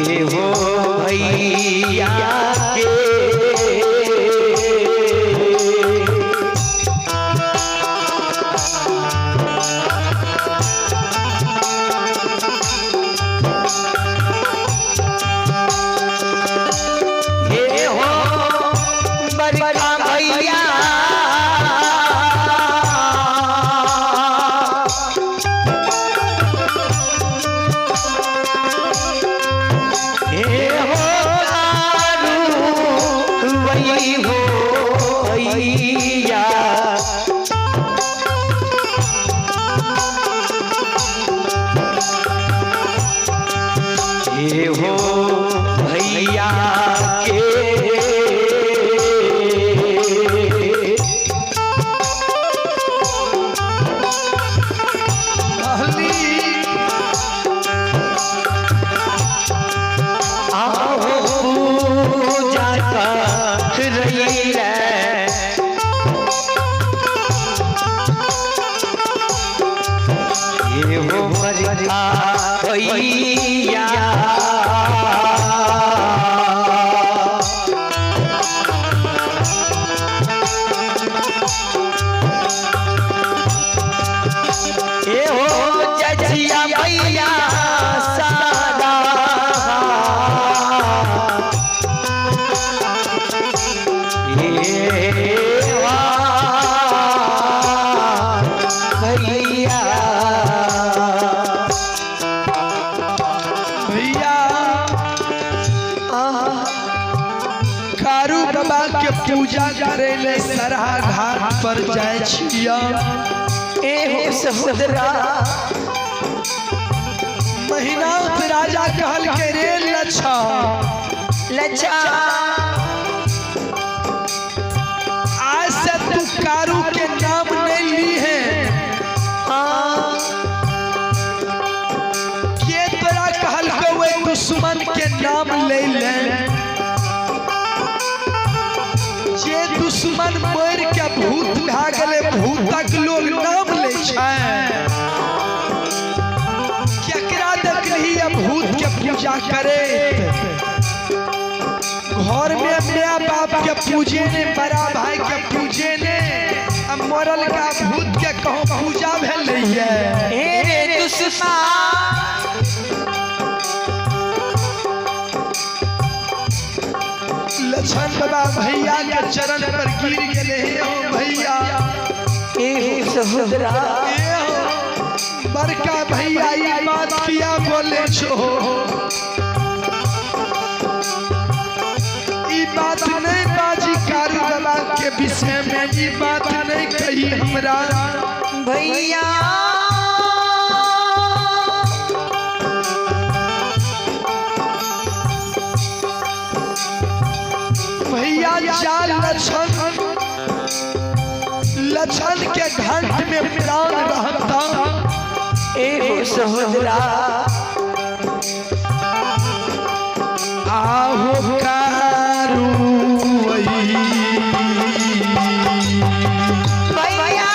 ये हो भैया के ये हो बड़का भैया ये हो वही हो भैया ये हो भैया के आओ पूजा कर रही है ये हो बड़का भैया ये हो जजिया भैया सादा ये भैया भैया कारू बाबा के पूजा करे ले सरहा घाट पर जाए छिया। ए हो सहोदरा महिनाथ राजा कहल के रे लच्छा लच्छा आज से तू कारू के नाम नहीं ली है के तोरा कहल के वे दुश्मन के नाम ले ले जे दुश्मन मर के भूत भा गेले भूतक लोग नाम ले छै केकरा देखली भूत के पूजा करे घर में माँ बाप के पूजे ने बड़ा भाई के पूजे ने मरल का भूत के कहो पूजा भेल है रे दुश्मन लछन बाबा भैया के चरण पर गिर गेले हो भैया ए हो सहोदरा ए हो बड़का भैया ये बात किया बोले छो ई बात नहीं बाजी कारू बाबा के विषय में ई बात नहीं कही हमरा भैया भैया चाल लछन के घंट में प्राण रहता ए हो सहोदरा आहो कारू भैया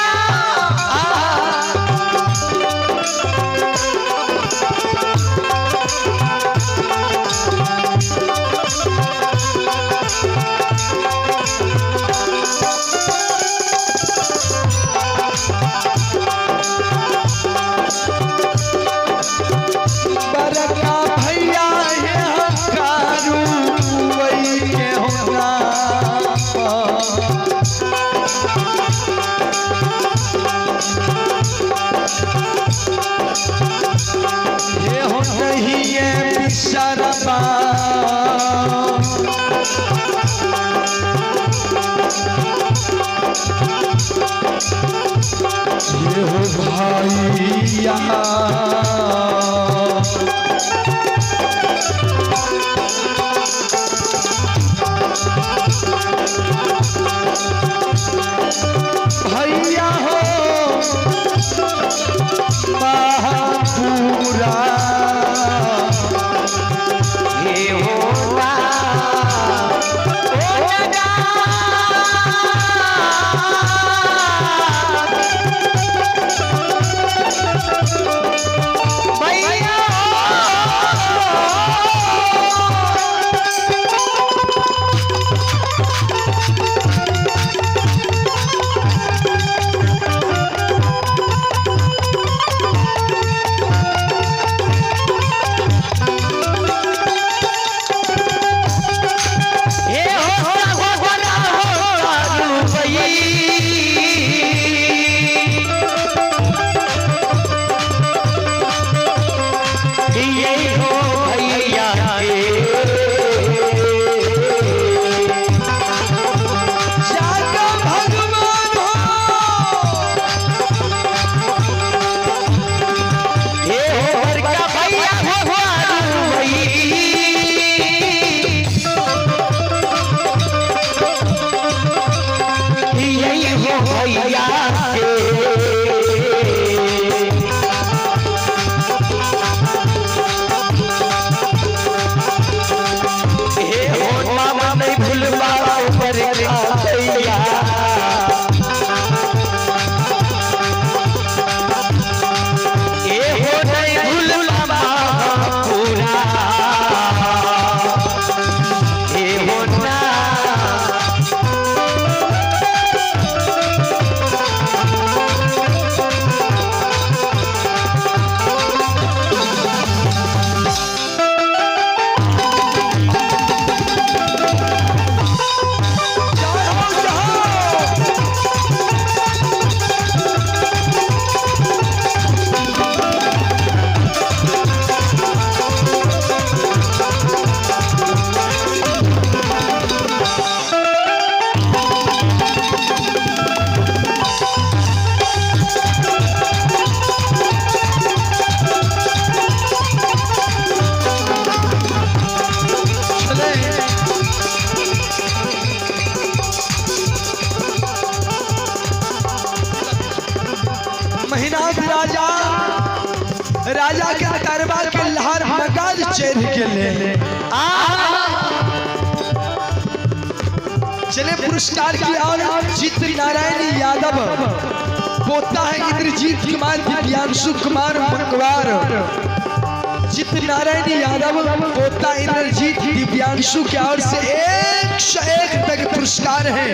बड़का भैया है कारू वही के होगा ये हो नहीं है बिशरबा ये हो भैया भैया हो महापुरा ये होगा ओ राजा के दरबार के लहर मगाल चढ़ गेले। चले पुरस्कार की और जीत नारायण यादव पोता है इंद्रजीत कुमार दिव्यांशु कुमार मंगवार। जीत नारायण यादव पोता इंद्रजीत दिव्यांशु की ओर से 101 तक पुरस्कार है।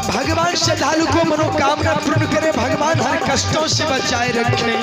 भगवान श्रद्धालु को मनोकामना पूर्ण करे, भगवान हर कष्टों से बचाए रखे।